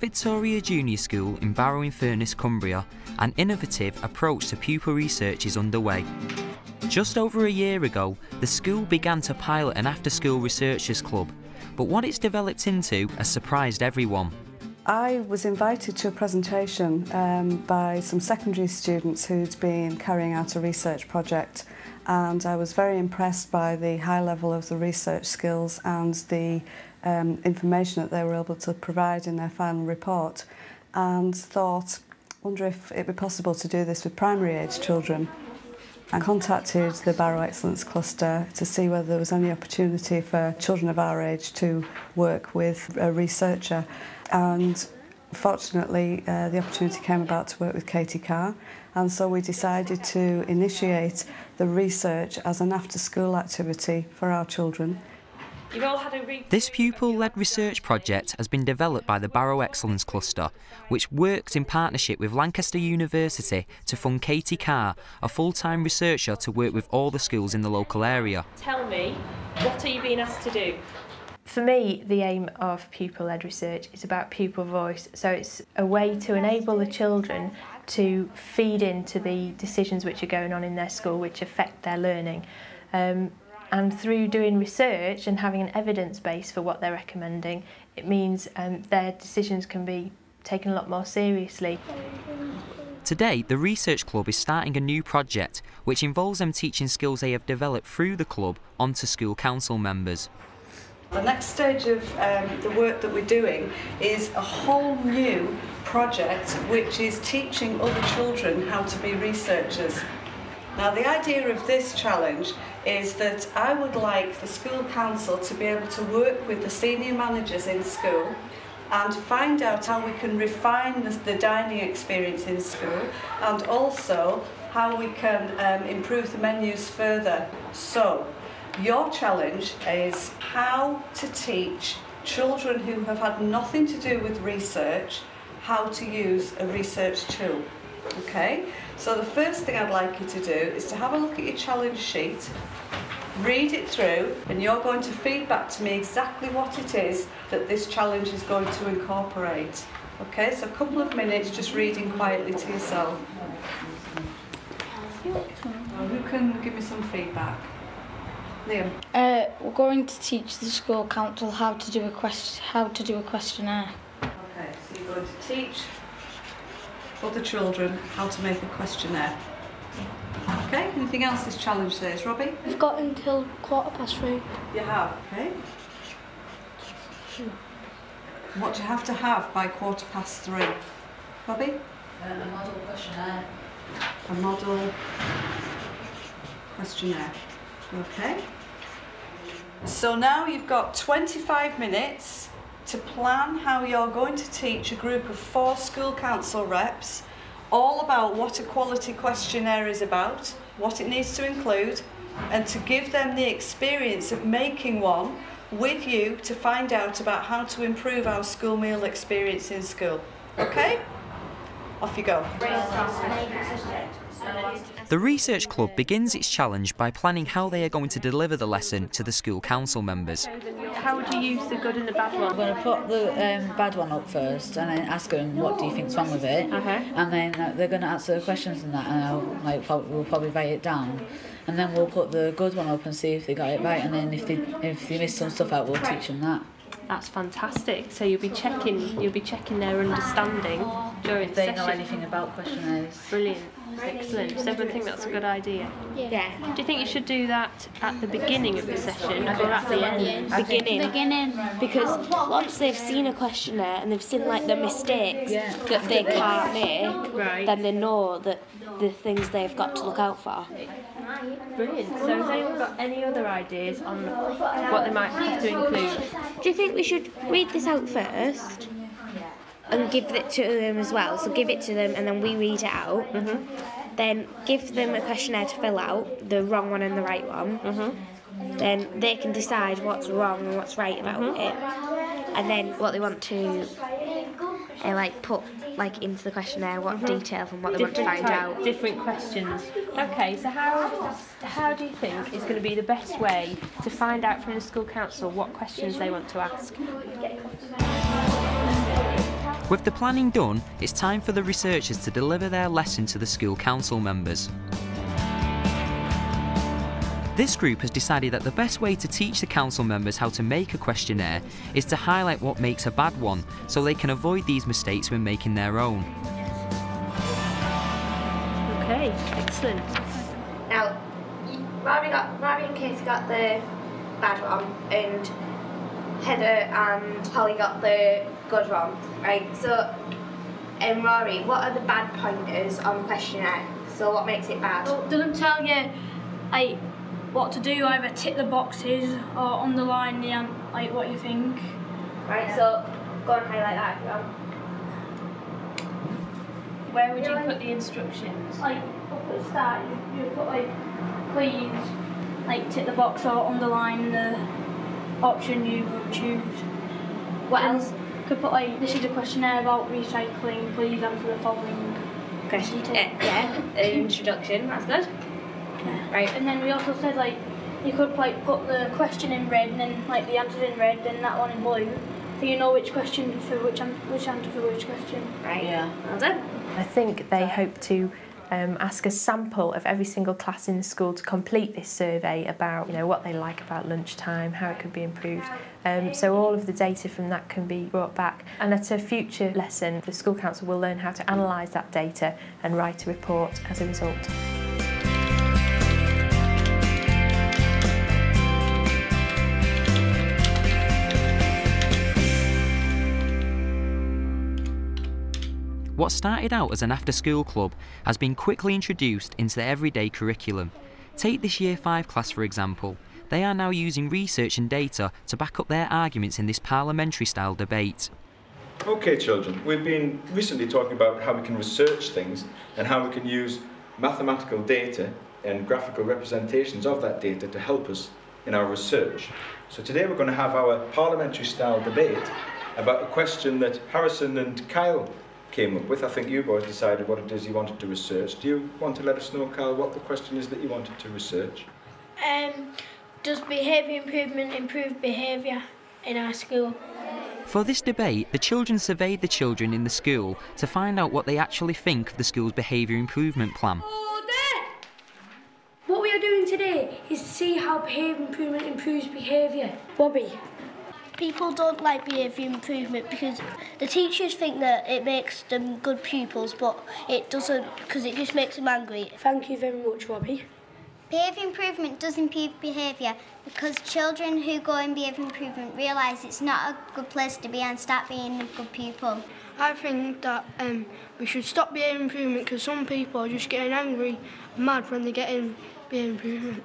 Victoria Junior School in Barrow-in-Furness, Cumbria, an innovative approach to pupil research is underway. Just over a year ago, the school began to pilot an after-school researchers club, but what it's developed into has surprised everyone. I was invited to a presentation by some secondary students who'd been carrying out a research project, and I was very impressed by the high level of the research skills and the information that they were able to provide in their final report, and thought, wonder if it'd be possible to do this with primary age children. I contacted the Barrow Excellence Cluster to see whether there was any opportunity for children of our age to work with a researcher, and fortunately the opportunity came about to work with Katie Carr, and so we decided to initiate the research as an after-school activity for our children. This pupil-led research project has been developed by the Barrow Excellence Cluster, which works in partnership with Lancaster University to fund Katie Carr, a full-time researcher to work with all the schools in the local area. Tell me, what are you being asked to do? For me, the aim of pupil-led research is about pupil voice, so it's a way to enable the children to feed into the decisions which are going on in their school which affect their learning. And through doing research and having an evidence base for what they're recommending, it means their decisions can be taken a lot more seriously. Today, the Research Club is starting a new project which involves them teaching skills they have developed through the club onto school council members. The next stage of the work that we're doing is a whole new project which is teaching other children how to be researchers. Now, the idea of this challenge is that I would like the school council to be able to work with the senior managers in school and find out how we can refine the dining experience in school, and also how we can improve the menus further. So, your challenge is how to teach children who have had nothing to do with research how to use a research tool. Okay, so the first thing I'd like you to do is to have a look at your challenge sheet, read it through, and you're going to feed back to me exactly what it is that this challenge is going to incorporate. Okay, so a couple of minutes just reading quietly to yourself. Who can give me some feedback? Liam? We're going to teach the school council how to do a questionnaire. Okay, so you're going to teach other children how to make a questionnaire. Okay, anything else this challenge says, Robbie? We've got until 3:15. You have, okay. What do you have to have by 3:15? Robbie? A model questionnaire. A model questionnaire. Okay. So now you've got 25 minutes to plan how you're going to teach a group of 4 school council reps all about what a quality questionnaire is about, what it needs to include, and to give them the experience of making one with you to find out about how to improve our school meal experience in school. Okay? Off you go. The Research Club begins its challenge by planning how they are going to deliver the lesson to the school council members. How would you use the good and the bad one? I'm going to put the bad one up first and then ask them what do you think's wrong with it, and then they're going to answer the questions and that, and we'll probably write it down, and then we'll put the good one up and see if they got it right, and then if they miss some stuff out, we'll teach them that. That's fantastic. So you'll be checking their understanding during the session. If they know anything about questionnaires. Brilliant. Excellent. Does everyone think that's a good idea? Yeah. Do you think you should do that at the beginning of the session or at the end? Beginning. Because once they've seen a questionnaire and they've seen like the mistakes that they can't make, then they know that the things they've got to look out for. Brilliant. So has anyone got any other ideas on what they might have to include? Do you think we should read this out first and give it to them as well? So give it to them and then we read it out. Then give them a questionnaire to fill out, the wrong one and the right one. Then they can decide what's wrong and what's right about it. And then what they want to put into the questionnaire, what detail and what they want to find out. Different questions. Okay, so how do you think is going to be the best way to find out from the school council what questions they want to ask? With the planning done, it's time for the researchers to deliver their lesson to the school council members. This group has decided that the best way to teach the council members how to make a questionnaire is to highlight what makes a bad one, so they can avoid these mistakes when making their own. Okay, excellent. Now, Rory and Katie got the bad one, and Heather and Holly got the good one, right? So, Rory, what are the bad pointers on the questionnaire? So what makes it bad? Well, it doesn't tell you what to do, either tick the boxes or underline what you think. Right, so go and highlight that if you want. Where would you put the instructions? Up at the start, you put please, tick the box or underline the option you would choose. What else? You could put this is a questionnaire about recycling, please answer the following Question. Introduction, that's good. Yeah. Right. And then we also said you could put the question in red and then the answer in red and that one in blue, so you know which question for which answer for which question. Right. Yeah. Well done. I think they hope to ask a sample of every single class in the school to complete this survey about what they like about lunchtime, how it could be improved. So all of the data from that can be brought back, and at a future lesson the school council will learn how to analyse that data and write a report as a result. What started out as an after-school club has been quickly introduced into the everyday curriculum. Take this Year 5 class for example. They are now using research and data to back up their arguments in this parliamentary-style debate. Okay children, we've been recently talking about how we can research things and how we can use mathematical data and graphical representations of that data to help us in our research. So today we're going to have our parliamentary-style debate about a question that Harrison and Kyle came up with. I think you boys decided what it is you wanted to research. Do you want to let us know, Kyle, what the question is that you wanted to research? Does behaviour improvement improve behaviour in our school? For this debate, the children surveyed the children in the school to find out what they actually think of the school's behaviour improvement plan. What we are doing today is to see how behaviour improvement improves behaviour. Bobby. People don't like behaviour improvement because the teachers think that it makes them good pupils, but it doesn't, because it just makes them angry. Thank you very much, Robbie. Behaviour improvement does improve behaviour because children who go in behaviour improvement realise it's not a good place to be and start being a good pupil. I think that we should stop behaviour improvement because some people are just getting angry and mad when they get in behaviour improvement.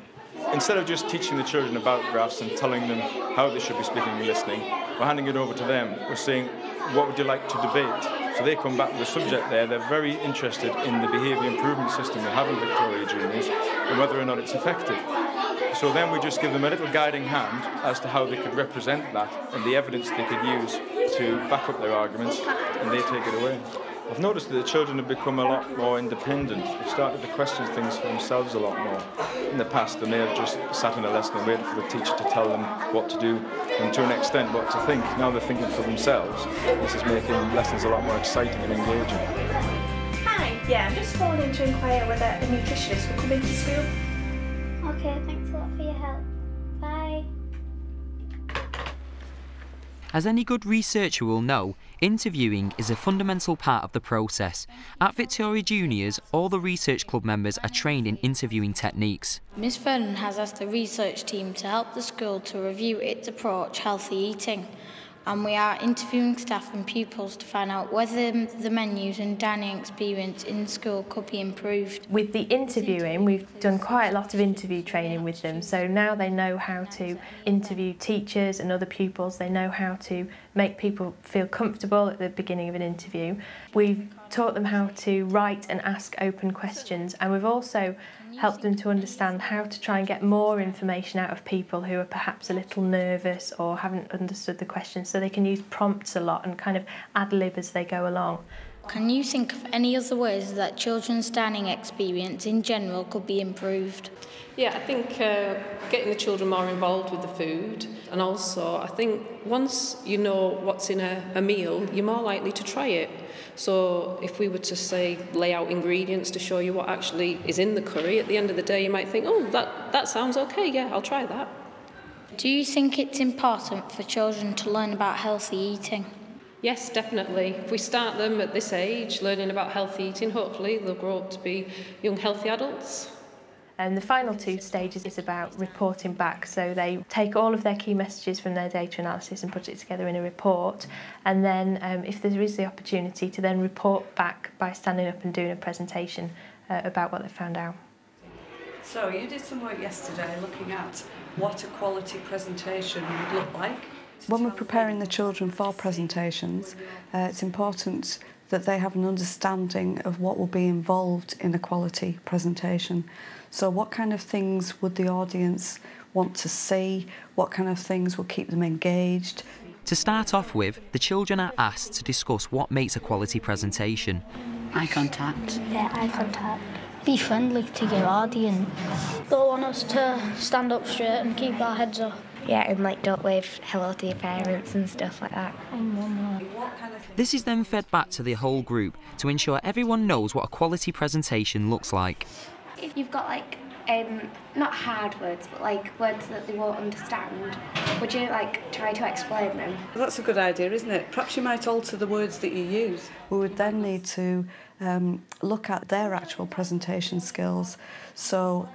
Instead of just teaching the children about graphs and telling them how they should be speaking and listening, we're handing it over to them. We're saying, what would you like to debate? So they come back with a subject there. They're very interested in the behaviour improvement system we have in Victoria Juniors and whether or not it's effective. So then we just give them a little guiding hand as to how they could represent that and the evidence they could use to back up their arguments, and they take it away. I've noticed that the children have become a lot more independent. They've started to question things for themselves a lot more. In the past, they may have just sat in a lesson and waited for the teacher to tell them what to do and to an extent what to think. Now they're thinking for themselves. This is making lessons a lot more exciting and engaging. Hi, yeah, I'm just phoning in to inquire whether a nutritionist will come into school. Okay, thanks a lot for your help. Bye. As any good researcher will know, interviewing is a fundamental part of the process. At Victoria Juniors, all the research club members are trained in interviewing techniques. Miss Vernon has asked the research team to help the school to review its approach healthy eating, and we are interviewing staff and pupils to find out whether the menus and dining experience in school could be improved. With the interviewing, we've done quite a lot of interview training with them, so now they know how to interview teachers and other pupils. They know how to make people feel comfortable at the beginning of an interview. We've taught them how to write and ask open questions, and we've also helped them to understand how to try and get more information out of people who are perhaps a little nervous or haven't understood the questions, so they can use prompts a lot and kind of ad-lib as they go along. Can you think of any other ways that children's dining experience in general could be improved? Yeah, I think getting the children more involved with the food, And also, I think once you know what's in a meal, you're more likely to try it. So if we were to, say, lay out ingredients to show you what actually is in the curry, at the end of the day you might think, oh, that sounds okay, yeah, I'll try that. Do you think it's important for children to learn about healthy eating? Yes, definitely. If we start them at this age, learning about healthy eating, hopefully they'll grow up to be young, healthy adults. And the final 2 stages is about reporting back. So they take all of their key messages from their data analysis and put it together in a report. And then if there is the opportunity to then report back by standing up and doing a presentation about what they found out. So you did some work yesterday looking at what a quality presentation would look like. When we're preparing the children for presentations, it's important that they have an understanding of what will be involved in a quality presentation. So what kind of things would the audience want to see? What kind of things will keep them engaged? To start off with, the children are asked to discuss what makes a quality presentation. Eye contact. Yeah, eye contact. Be friendly to your audience. Don't want us to stand up straight and keep our heads up. Yeah, and like don't wave hello to your parents and stuff like that. This is then fed back to the whole group to ensure everyone knows what a quality presentation looks like. If you've got like not hard words, but like words that they won't understand, would you like try to explain them? Well, that's a good idea, isn't it? Perhaps you might alter the words that you use. We would then need to look at their actual presentation skills. So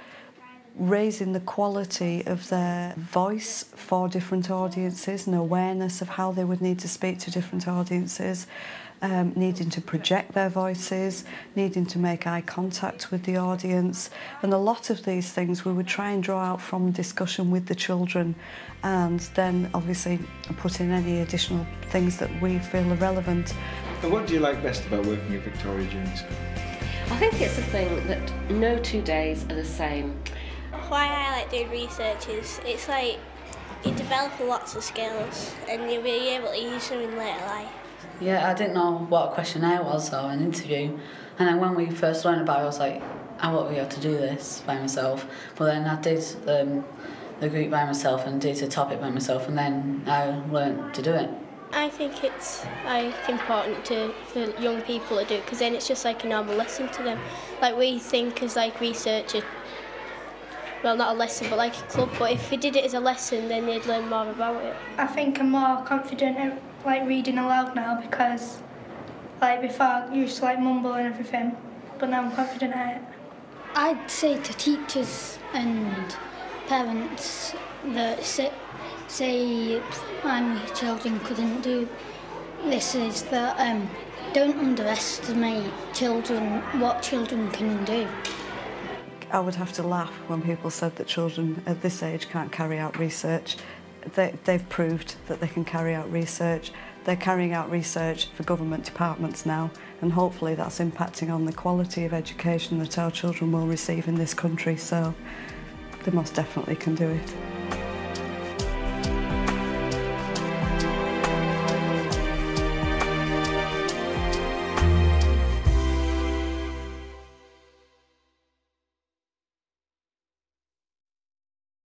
raising the quality of their voice for different audiences and awareness of how they would need to speak to different audiences, needing to project their voices, needing to make eye contact with the audience. And a lot of these things we would try and draw out from discussion with the children, and then obviously put in any additional things that we feel are relevant. And what do you like best about working at Victoria Junior School? I think it's the thing that no 2 days are the same. Why I like doing research is it's like you develop lots of skills and you'll be able to use them in later life. Yeah, I didn't know what a questionnaire was or an interview, and then when we first learned about it, I was like, I won't be able to do this by myself. But then I did the group by myself and did the topic by myself, and then I learned to do it. I think it's important for young people to do it, because then it's just like a normal lesson to them. Like we think as like researchers, well, not a lesson, but like a club. But if we did it as a lesson, then they'd learn more about it. I think I'm more confident at like reading aloud now, because like before I used to like mumble and everything, but now I'm confident at it. I'd say to teachers and parents that say my children couldn't do this is that don't underestimate children, what children can do. I would have to laugh when people said that children at this age can't carry out research. They've proved that they can carry out research. They're carrying out research for government departments now, and hopefully that's impacting on the quality of education that our children will receive in this country, so they most definitely can do it.